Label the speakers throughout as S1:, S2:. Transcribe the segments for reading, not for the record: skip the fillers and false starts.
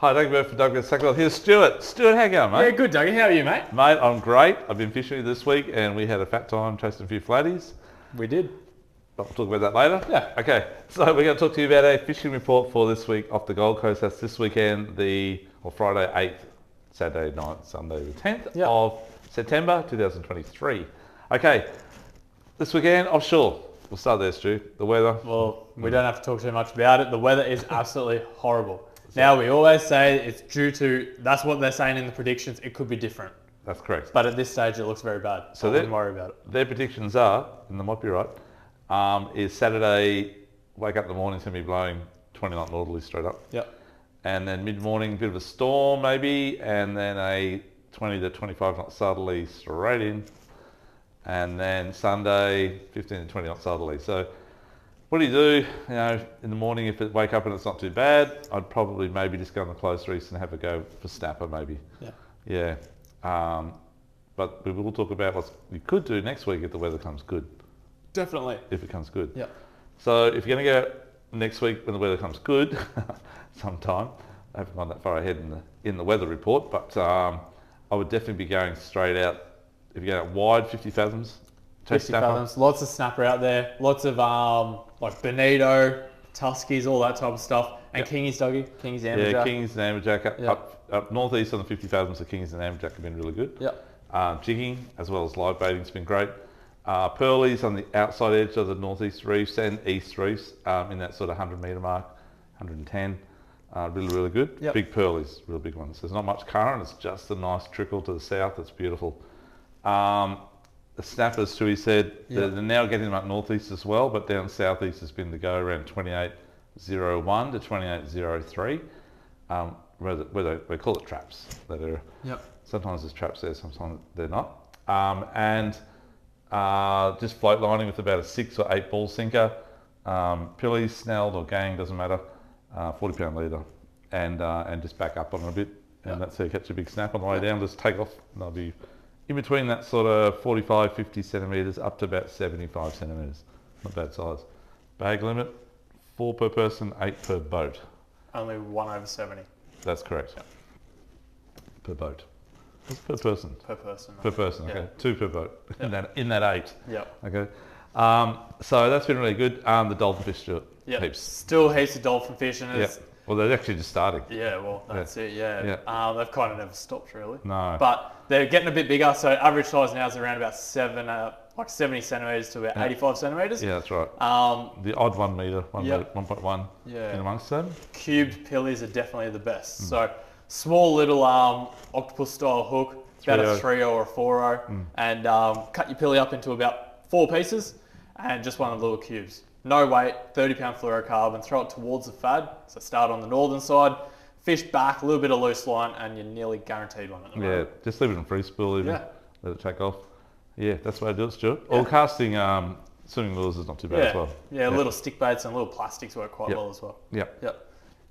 S1: Hi, Doug Burke from Doug Burke Cycle. Here's Stuart. Stuart, how you going, mate?
S2: Yeah, good, Dougie. How are you, mate?
S1: Mate, I'm great. I've been fishing this week and we had a fat time chasing a few flatties.
S2: We did.
S1: I'll talk about that later.
S2: Yeah.
S1: Okay, so we're going to talk to you about a fishing report for this week off the Gold Coast. That's this weekend, Friday 8th, Saturday night, Sunday the 10th of September 2023. Okay, this weekend offshore. We'll start there, Stu. The weather.
S2: Well, we don't have to talk too much about it. The weather is absolutely horrible. Now, we always say it's due to, that's what they're saying in the predictions, it could be different.
S1: That's correct.
S2: But at this stage, it looks very bad. So I wouldn't worry about it.
S1: Their predictions are, and they might be right, is Saturday, wake up in the morning, it's going to be blowing 20 knot northerly straight up.
S2: Yep.
S1: And then mid-morning, bit of a storm maybe, and then a 20 to 25 knot southerly straight in. And then Sunday, 15 to 20 knot southerly. So what do? You know, in the morning, if it wake up and it's not too bad, I'd probably maybe just go on the close reefs and have a go for snapper maybe.
S2: Yeah.
S1: Yeah. But we will talk about what you could do next week if the weather comes good.
S2: Definitely.
S1: If it comes good.
S2: Yeah.
S1: So if you're going to go next week when the weather comes good, sometime, I haven't gone that far ahead in the weather report, but I would definitely be going straight out. If you're going out wide, 50 fathoms.
S2: 50 fathoms. Lots of snapper out there. Lots of like bonito, tuskies, all that type of stuff. And kingies, Dougie. Kingies, amberjack.
S1: Yeah, kingies and amberjack. Up northeast on the 50 fathoms, the kingies and amberjack have been really good.
S2: Yep.
S1: Jigging as well as live baiting has been great. Pearlies on the outside edge of the northeast reefs and east reefs in that sort of 100 metre mark, 110. Really, really good.
S2: Yep. Big
S1: pearlies, real big ones. There's not much current. It's just a nice trickle to the south. It's beautiful. The snappers, too, he said, they're now getting them up northeast as well, but down southeast has been the go around 28.01 to 28.03. Where they call it traps. Sometimes there's traps there, sometimes they're not. Just float lining with about a 6 or 8 ball sinker. Pillies, snelled or gang, doesn't matter. 40 pound leader. And just back up on it a bit. And that's how you catch a big snap on the way down. Just take off and they'll be in between that sort of 45, 50 centimetres up to about 75 centimetres. Not bad size. Bag limit, 4 per person, 8 per boat.
S2: Only 1 over 70.
S1: That's correct. Per boat. What's per person?
S2: Per person.
S1: Per person, okay. 2 per boat in that 8.
S2: Yep.
S1: Okay. So that's been really good. The dolphin fish, Stuart.
S2: Yep.
S1: Heaps.
S2: Still heaps of dolphin fishing.
S1: Well, they're actually just starting.
S2: Yeah, well, that's it, yeah. They've kind of never stopped, really.
S1: No.
S2: But they're getting a bit bigger, so average size now is around about 70 centimetres to about 85 centimetres.
S1: Yeah, that's right. The odd 1 metre, 1.1 in amongst them.
S2: Cubed pillies are definitely the best. So small little octopus style hook, about a 3.0 or a 4.0, and cut your pilly up into about 4 pieces and just one of the little cubes. No weight, 30 pound fluorocarbon, throw it towards the fad. So start on the northern side, fish back, a little bit of loose line, and you're nearly guaranteed one at the moment.
S1: Yeah, just leave it in free spool even. Let it take off. Yeah, that's the way to do it, Stuart. Or casting swimming lures is not too bad as well.
S2: Yeah, little stick baits and little plastics work quite well as well.
S1: Yep.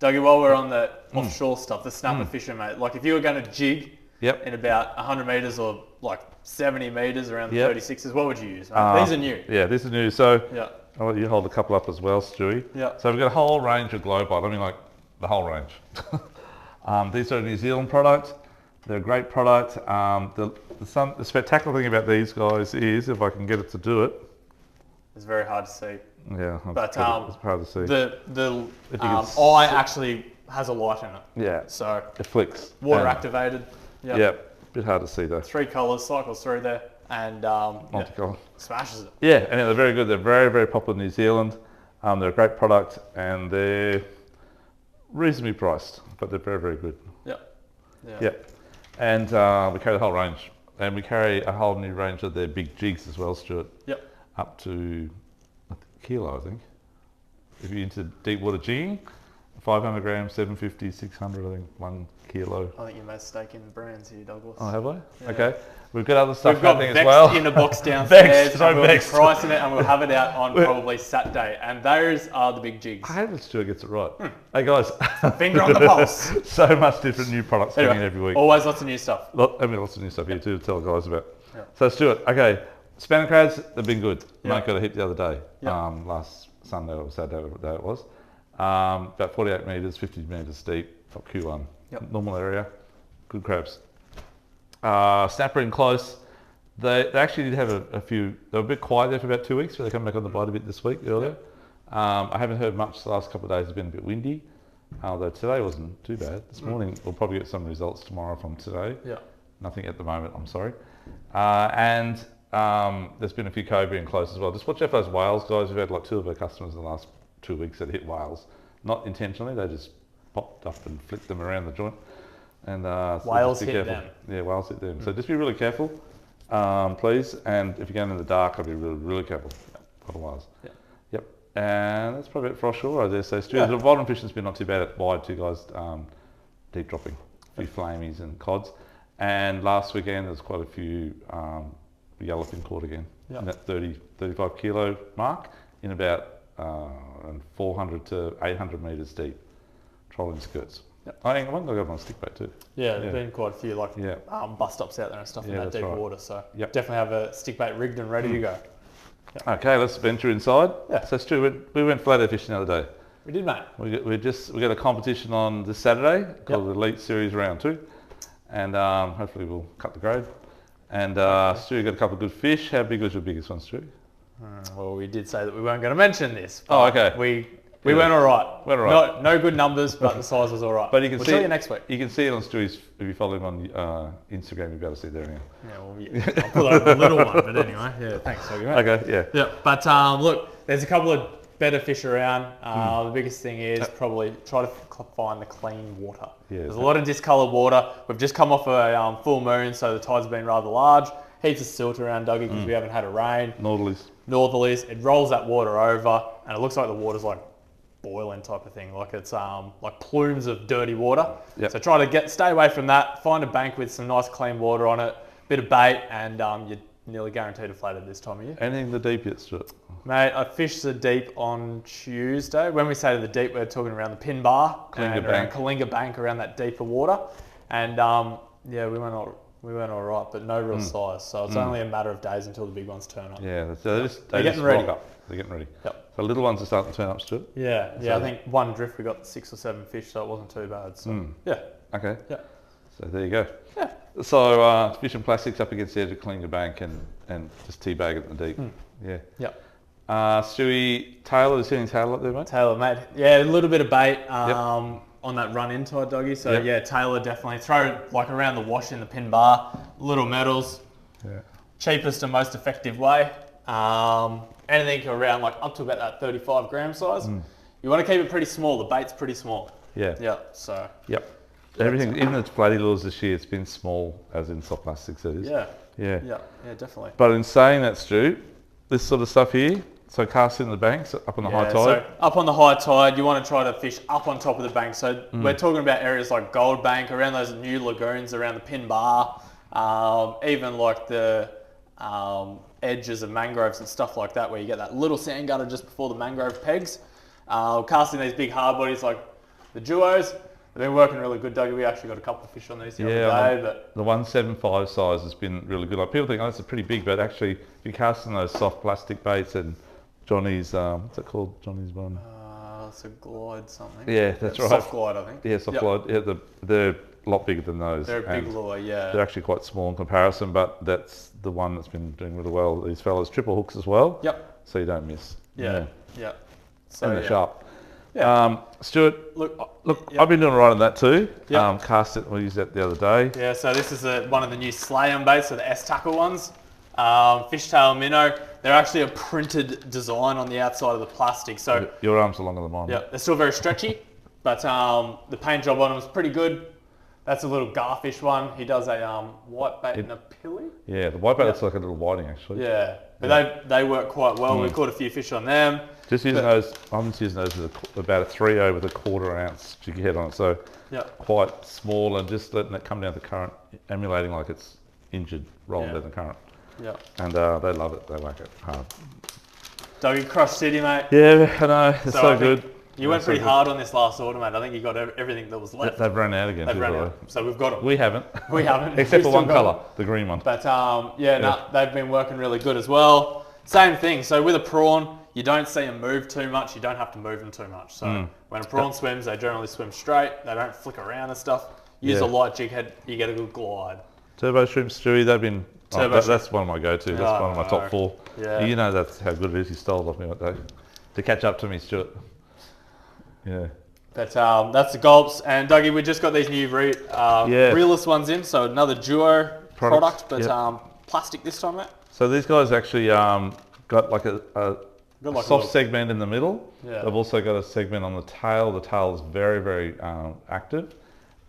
S2: Dougie, while we're on the offshore stuff, the snapper fishing, mate, like if you were going to jig in about 100 metres or like 70 metres around the 36s, what would you use, mate? These are new.
S1: Yeah, these are new. So I'll let you hold a couple up as well, Stewie. So we've got a whole range of Globite. I mean, like the whole range. These are a New Zealand product. They're a great product. The spectacular thing about these guys is, if I can get it to do it.
S2: It's very hard to see.
S1: Yeah,
S2: but
S1: it's hard to see.
S2: The eye actually has a light in it.
S1: Yeah.
S2: So
S1: it flicks.
S2: Water activated.
S1: Yeah. Bit hard to see though.
S2: 3 colours, cycles through there, and
S1: multicolour.
S2: Smashes it.
S1: Yeah, and they're very good. They're very, very popular in New Zealand. They're a great product, and they're reasonably priced, but they're very, very good. Yep. And we carry the whole range, and we carry a whole new range of their big jigs as well, Stuart.
S2: Yep.
S1: Up to a kilo, I think. If you're into deep water jigging, 500 grams, 750, 600, I think, 1 kilo.
S2: I think you made stake in brands here, Douglas.
S1: Oh, have I?
S2: Yeah.
S1: Okay. We've got other stuff
S2: We've got
S1: happening
S2: Vex
S1: as well.
S2: in a box downstairs.
S1: Vex,
S2: and we'll be pricing it, and we'll have it out on probably Saturday. And those are the big jigs.
S1: I hope that Stuart gets it right. Hey guys.
S2: Finger on the pulse.
S1: So much different new products coming in every week.
S2: Always lots of new stuff.
S1: Lots of new stuff here too to tell the guys about. So Stuart, okay, spanner crabs, they've been good. Mate got a hit the other day, last Sunday or Saturday, whatever day it was. About 48 metres, 50 metres deep. top Q1.
S2: Yep.
S1: Normal area, good crabs. Snapper in close. They actually did have a few. They were a bit quiet there for about 2 weeks, but they come back on the bite a bit this week earlier. I haven't heard much the last couple of days. It's been a bit windy, although today wasn't too bad. This morning we'll probably get some results tomorrow from today.
S2: Yeah.
S1: Nothing at the moment, I'm sorry. And there's been a few cobia in close as well. Just watch out for those whales, guys. We've had like 2 of our customers in the last 2 weeks that hit whales. Not intentionally, they just popped up and flicked them around the joint. And so
S2: Whales
S1: just be
S2: hit
S1: careful.
S2: them.
S1: Yeah, whales hit them. So just be really careful, please. And if you're going in the dark, I'd be really, really careful. Otherwise.
S2: Yeah.
S1: Yep. And that's probably it for offshore, I dare say. Stu,
S2: Yeah.
S1: the bottom fishing's been not too bad at wide too, guys. Deep dropping, a few flamies and cods. And last weekend, there's quite a few yellowfin caught again.
S2: Yep.
S1: In that 30, 35 kilo mark in about 400 to 800 metres deep, trolling skirts.
S2: Yep.
S1: I think one got on stickbait too.
S2: Yeah, there's been quite a few like
S1: Yeah.
S2: bust ups out there and stuff in that
S1: that's
S2: deep
S1: right.
S2: water. So
S1: Yep.
S2: definitely have a stickbait rigged and ready to go.
S1: Okay, let's venture inside.
S2: Yeah.
S1: So Stu, we went flathead fishing the other day.
S2: We did, mate.
S1: We got a competition on this Saturday called the Elite Series Round 2, and hopefully we'll cut the grade. And Stu got a couple of good fish. How big was your biggest one, Stu?
S2: Well, we did say that we weren't going to mention this.
S1: Oh,
S2: but
S1: okay.
S2: We went all right.
S1: Went all right.
S2: No good numbers, but the size was all right.
S1: But you can
S2: we'll
S1: see
S2: show
S1: it
S2: you next week.
S1: You can see it on Stu's. If you follow him on Instagram, you'll be able to see it there now.
S2: Yeah, well, yeah. I'll pull out the little one, but anyway. Yeah, thanks, Hoggy, mate.
S1: Okay, yeah.
S2: Yeah, but look, there's a couple of better fish around. The biggest thing is probably try to find the clean water.
S1: Yeah,
S2: There's a lot of discoloured water. We've just come off a full moon, so the tides have been rather large. Heaps of silt around, Dougie, because we haven't had a rain. Northerlies. It rolls that water over, and it looks like the water's like boiling type of thing. Like it's like plumes of dirty water.
S1: Yep.
S2: So try to stay away from that. Find a bank with some nice clean water on it, bit of bait, and you're nearly guaranteed a flathead this time of year.
S1: Anything the deep yet, Stuart?
S2: Mate, I fished the deep on Tuesday. When we say the deep, we're talking around the Pin Bar
S1: Kalinga
S2: and around Kalinga Bank, around that deeper water. And yeah, we went all right, but no real size. So it's only a matter of days until the big ones turn up.
S1: Yeah, they
S2: They're
S1: just
S2: getting ready.
S1: rock up. They're getting ready.
S2: Yep.
S1: The little ones are starting to turn up, Stuart.
S2: Yeah.
S1: So-
S2: I think one drift we got 6 or 7 fish, so it wasn't too bad. So yeah.
S1: Okay.
S2: Yeah.
S1: So there you go.
S2: Yeah.
S1: So fishing plastics up against the edge of Kalinga Bank and just teabag it in the deep. Yeah.
S2: Yep.
S1: Stewie Taylor, is hitting Taylor up there, mate?
S2: Taylor, mate. Yeah, a little bit of bait on that run in tide, Doggy. So
S1: Yep.
S2: yeah, Taylor definitely. Throw like around the wash in the Pin Bar. Little metals.
S1: Yeah.
S2: Cheapest and most effective way. Anything around like up to about that 35 gram size. You want to keep it pretty small. The bait's pretty small.
S1: Yeah.
S2: Yeah. So
S1: Yep. Everything, even the flatty lures this year, it's been small, as in soft plastics, it is.
S2: yeah.
S1: Yeah.
S2: Yeah. Yeah. Definitely.
S1: But in saying that, Stu, this sort of stuff here, so cast in the banks, up on the high tide.
S2: So up on the high tide, you want to try to fish up on top of the bank. So we're talking about areas like Gold Bank, around those new lagoons, around the Pin Bar, even like the edges of mangroves and stuff like that, where you get that little sand gutter just before the mangrove pegs. Casting these big hard bodies like the duos. They've been working really good, Dougie. We actually got a couple of fish on these the other day. But
S1: the 175 size has been really good. Like people think, oh, it's a pretty big, but actually, if you're casting those soft plastic baits and Johnny's, what's it called? Johnny's one.
S2: it's a glide something.
S1: Yeah, that's right.
S2: Soft glide, I think.
S1: Yeah, soft
S2: Yep.
S1: glide. Yeah, they're a lot bigger than those.
S2: They're a big
S1: and
S2: lure, yeah.
S1: They're actually quite small in comparison, but that's the one that's been doing really well. These fellas, triple hooks as well.
S2: Yep.
S1: So you don't miss.
S2: Yeah. So
S1: And they're
S2: yeah.
S1: sharp.
S2: Yeah.
S1: Stuart,
S2: Look, yep.
S1: I've been doing all right on that too.
S2: Yep.
S1: Cast it, we used that the other day.
S2: Yeah, so this is one of the new Slayham baits, so the S-Tackle ones. Fishtail minnow. They're actually a printed design on the outside of the plastic. So
S1: Your arms are longer than mine.
S2: yeah, they're still very stretchy, but the paint job on them is pretty good. That's a little garfish one. He does a white bait and a pilly.
S1: Yeah, the white bait looks like a little whiting actually.
S2: Yeah, but they work quite well. We caught a few fish on them.
S1: Just using those, I'm just using those with about a 3/0 with a 1/4 ounce jiggy head on it. So
S2: Yeah.
S1: quite small and just letting it come down the current, emulating like it's injured, rolling
S2: Yeah.
S1: down the current.
S2: Yeah.
S1: And they love it, they like it hard.
S2: Dougie Crush City, mate.
S1: Yeah, I know, it's
S2: So
S1: so
S2: I think
S1: good.
S2: You went
S1: so
S2: pretty
S1: good.
S2: hard on this last order, mate. I think you got everything that was left.
S1: They've run out again.
S2: They've
S1: too,
S2: run
S1: by the
S2: out.
S1: way.
S2: So we've got them.
S1: We haven't.
S2: We haven't.
S1: Except
S2: We've
S1: for one
S2: still got 'em.
S1: colour, the green one.
S2: But yeah, no, they've been working really good as well. Same thing. So with a prawn, you don't see them move too much. You don't have to move them too much. So when a prawn swims, they generally swim straight. They don't flick around and stuff. Use a light jig head, you get a good glide.
S1: Turbo shrimp, Stewie, they've been... that's one of my go-to. That's one of my top 4.
S2: Yeah.
S1: You know that's how good it is. You stole it off me that day. To catch up to me, Stuart. Yeah.
S2: But that's the gulps. And Dougie, we just got these new reelless ones in. So another duo product, but plastic this time, mate.
S1: So these guys actually got like a soft segment in the middle.
S2: Yeah.
S1: They've also got a segment on the tail. The tail is very, very active.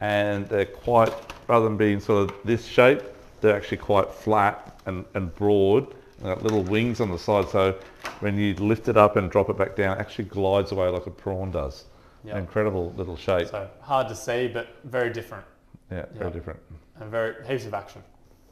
S1: And they're quite, rather than being sort of this shape, they're actually quite flat and broad. And got little wings on the side, so when you lift it up and drop it back down, it actually glides away like a prawn does. Yep. Incredible little shape.
S2: So hard to see, but very different.
S1: Yeah, very different.
S2: And very heaps of action.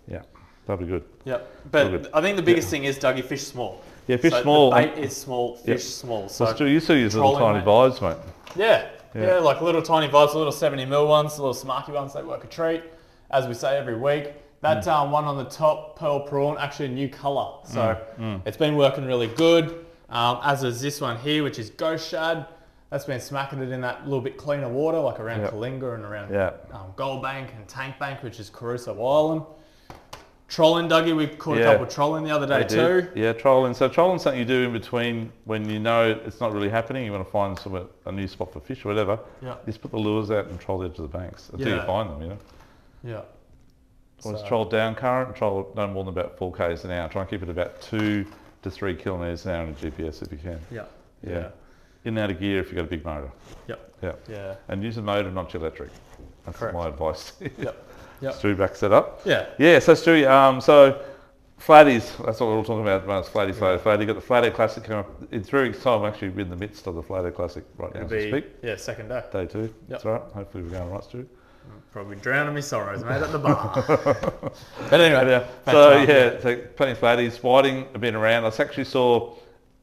S1: Yeah, that'll be good.
S2: Yep. But I think the biggest thing is, Dougie, fish small.
S1: Yeah, fish small.
S2: The bait is small, fish small. So
S1: you still use little tiny vibes, mate.
S2: Yeah, like little tiny vibes, little 70mm ones, little smarky ones, they work a treat. As we say every week. That one on the top, pearl prawn, actually a new colour. So it's been working really good. As is this one here, which is ghost shad. That's been smacking it in that little bit cleaner water, like around Kalinga and around Goldbank and Tankbank, which is Caruso Island. Trolling, Dougie, we caught a couple of trolling the other day too.
S1: Yeah, trolling. So trolling's something you do in between when you know it's not really happening. You want to find a new spot for fish or whatever. Yeah. You just put the lures out and troll the edge of the banks until you find them, you know.
S2: Yeah.
S1: Always troll down current and troll no more than about 4 k's an hour. Try and keep it about 2 to 3 kilometres an hour in GPS if you can. Yeah. In and out of gear if you've got a big motor. Yeah. And use a motor, not your electric. That's my advice. Stewie backs that up. Yeah, so Stewie, so flatties, that's what we're all talking about at the moment, flatty. You've got the Flathead Classic coming up. It's very exciting. I'm actually in the midst of the Flathead Classic right now as we speak.
S2: Yeah, second day.
S1: Day 2, that's right. Hopefully we're going right, Stewie.
S2: Probably drowning me sorrows, mate, at the bar. But anyway,
S1: so plenty of flatties. Whiting have been around. I actually saw,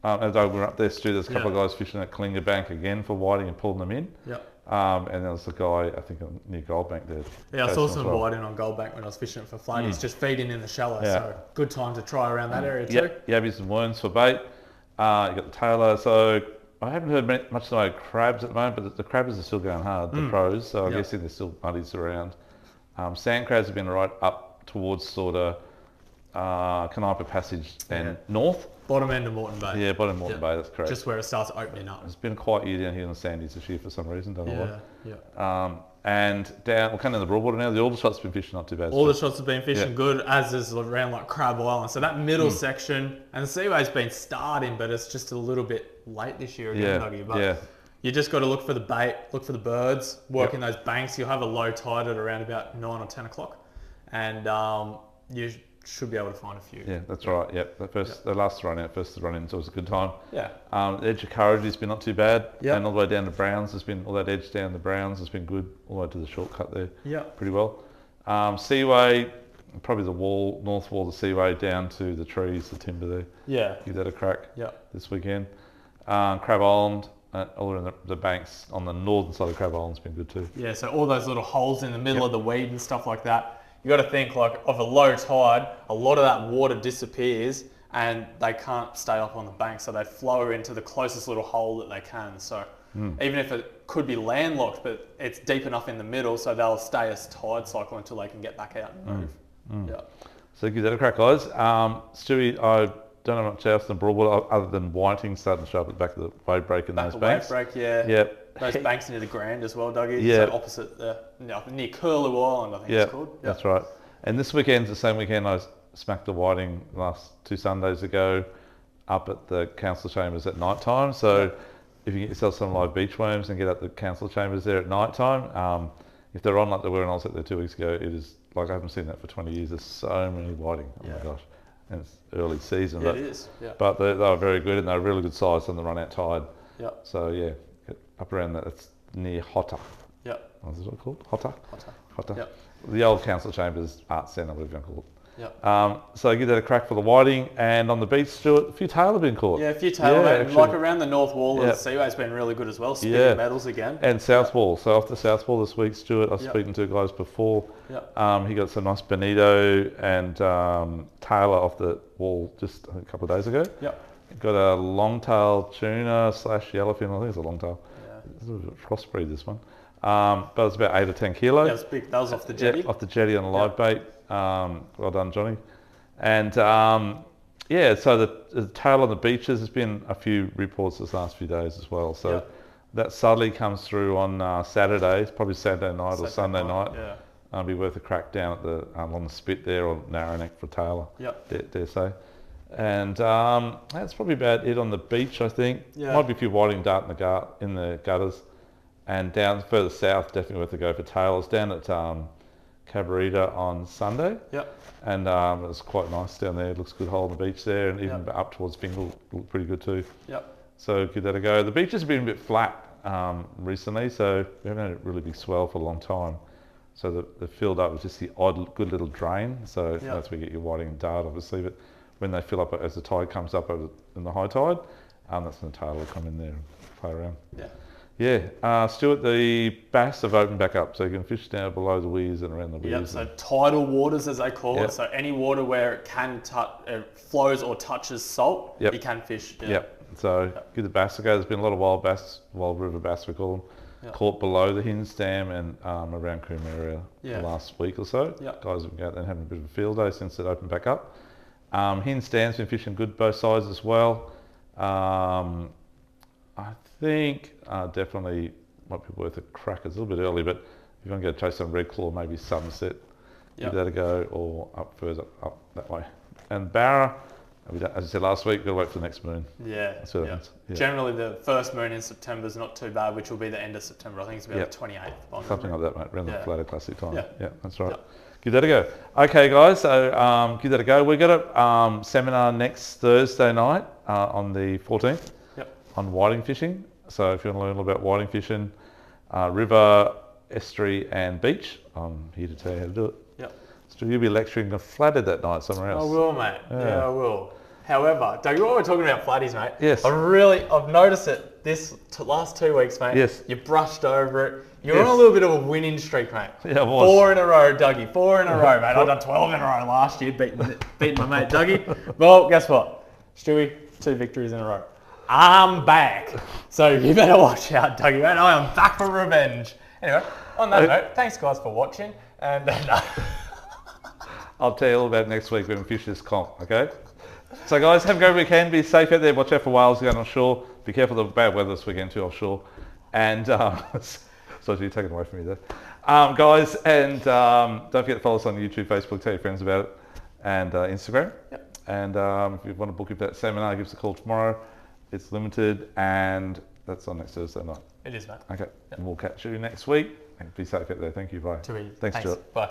S1: as I went up there, Stu, there's a couple of guys fishing at Kalinga Bank again for whiting and pulling them in. And there was a guy, I think, near Goldbank there.
S2: Yeah, I saw some whiting on Goldbank when I was fishing for flatties, just feeding in the shallow. So good time to try around that area too.
S1: Yabbies some worms for bait. You got the tailor. So I haven't heard much about crabs at the moment, but the crabbers are still going hard, the pros, so I'm guessing there's still muddies around. Sand crabs have been right up towards sort of Canipa Passage and north.
S2: Bottom end of Moreton Bay.
S1: Yeah, bottom of Moreton Bay, that's correct.
S2: Just where it starts opening up.
S1: It's been a quiet year down here in the Sandies this year for some reason, don't know
S2: why.
S1: And down, we're coming in the Broadwater now, the Aldershot's been fishing not too bad.
S2: All the shots have been fishing good, as is around like Crab Island. So that middle section, and the Seaway's been starting, but it's just a little bit late this year again, Dougie. But you just got to look for the bait, look for the birds, work in those banks. You'll have a low tide at around about 9 or 10 o'clock. And you should be able to find a few. Yeah,
S1: that's right. Yep. The last run out, first run in, is always a good time.
S2: Yeah.
S1: The edge of Courage has been not too bad. Yeah. And all the way down to Browns has been, all that edge down to Browns has been good, all the way to the shortcut there.
S2: Yeah.
S1: Pretty well. Seaway, probably the wall, north wall of the Seaway down to the trees, the timber there.
S2: Yeah.
S1: Give that a crack.
S2: Yeah.
S1: This weekend. Crab Island, all in the banks on the northern side of Crab Island's been good too.
S2: Yeah. So all those little holes in the middle of the weed and stuff like that. You got to think like of a low tide, a lot of that water disappears and they can't stay up on the bank, so they flow into the closest little hole that they can. So even if it could be landlocked, but it's deep enough in the middle, so they'll stay as tide cycle until they can get back out and move. Yeah.
S1: So give that a crack, guys. Stewie, I don't know much else than Broadwater other than whiting starting to show up at the back of the wave break in those banks.
S2: Wave break, yeah.
S1: Yep.
S2: Those banks near the Grand as well, Dougie.
S1: Yeah.
S2: So opposite near Curlew Island, I think it's called. Yep.
S1: That's right. And this weekend's the same weekend I smacked the whiting last 2 Sundays ago up at the council chambers at night time. So if you get yourself some live beach worms and get up the council chambers there at night time, if they're on like they were when I was out there 2 weeks ago, it is like I haven't seen that for 20 years. There's so many whiting. Oh my gosh. And it's early season.
S2: Yeah, it is. Yeah.
S1: But they were very good and they're really good size on the run out tide.
S2: Yeah.
S1: So yeah, up around that. It's near Hotter.
S2: Yeah.
S1: What's it called? Hotter.
S2: Yep.
S1: The old council chambers art centre, whatever you call it.
S2: Yep.
S1: So give that a crack for the whiting, and on the beach, Stuart, a few tail have been caught.
S2: Yeah, a few tail, like around the north wall of the Seaway's been really good as well, spinning medals again.
S1: And South Wall, so off the South Wall this week, Stuart, I was speaking to guys before, he got some nice bonito and Taylor off the wall just a couple of days ago.
S2: Yep.
S1: Got a long-tail tuna / yellowfin. I think it's a long-tail.
S2: Yeah.
S1: It's a bit of a crossbreed, this one. But it's about 8 or 10 kilos.
S2: Yeah, it was big. That was off the jetty.
S1: Yeah, off the jetty on a live bait. Well done, Johnny. And yeah, so the tail on the beaches, there's been a few reports this last few days as well. So that subtly comes through on Saturdays, probably Saturday night or Sunday night.
S2: Yeah.
S1: It'll be worth a crack down at the on the spit there, or Narrowneck for tailor.
S2: Yep.
S1: Dare say. And that's probably about it on the beach, I think.
S2: Yeah.
S1: Might be a few whiting dart in the gutters. And down further south, definitely worth a go for tailors. Down at Cabarita on Sunday.
S2: Yep.
S1: And it was quite nice down there. It looks a good hole on the beach there, and even up towards Fingal looked pretty good too.
S2: Yep.
S1: So give that a go. The beaches have been a bit flat recently, so we haven't had a really big swell for a long time. So the filled up with just the odd, good little drain. So that's where you get your whiting and dart, obviously. But when they fill up as the tide comes up in the high tide, that's when the tail will come in there and play around.
S2: Yeah.
S1: Yeah, Stuart, the bass have opened back up, so you can fish down below the weirs and around the weirs.
S2: Yep, so tidal waters, as they call it. So any water where it can flows or touches salt, you can fish.
S1: Yep. So give the bass a go. There's been a lot of wild river bass we call them, caught below the Hinds Dam and around Coombe area the last week or so. Guys have been out there and having a bit of a field day since it opened back up. Hinds Dam's been fishing good both sides as well. I think definitely might be worth a crack. It's a little bit early, but if you want to go chase some red claw, maybe Somerset, give that a go, or up further up that way. And Barra, as I said last week, we've got to wait for the next moon.
S2: Yeah.
S1: Yeah.
S2: Generally, the first moon in September is not too bad, which will be the end of September. I think it's about the 28th.
S1: Something like that, mate, around the Flatter Classic time. Yeah, that's right.
S2: Yep.
S1: Give that a go. Okay, guys, so give that a go. We've got a seminar next Thursday night on the 14th on whiting fishing. So if you want to learn a little about whiting fishing, river, estuary and beach, I'm here to tell you how to do it.
S2: Yep.
S1: So you'll be lecturing a flathead that night somewhere else.
S2: I will, mate. Yeah, I will. However, Doug, while we're talking about flatties, mate,
S1: yes.
S2: I've noticed it this last 2 weeks, mate.
S1: Yes.
S2: You brushed over it. You're on a little bit of a winning streak, mate.
S1: Yeah, I was.
S2: 4 in a row, Dougie. 4 in a row, mate. I've done 12 in a row last year, beating my mate Dougie. Well, guess what? Stewie, 2 victories in a row. I'm back. So you better watch out, Dougie, mate. I am back for revenge. Anyway, on that note, thanks guys for watching. And
S1: I'll tell you all about it next week when we fish this comp, okay? So guys, have a great weekend. Be safe out there. Watch out for whales going offshore. Be careful of the bad weather this weekend too offshore. And so you're taking away from me there. Guys, and don't forget to follow us on YouTube, Facebook, tell your friends about it, and Instagram.
S2: Yep.
S1: And if you want to book that seminar, give us a call tomorrow. It's limited, and that's on next Thursday night.
S2: It is, mate.
S1: Okay, and we'll catch you next week. And be safe out there. Thank you. Bye.
S2: Too easy.
S1: Thanks, Stuart.
S2: Bye.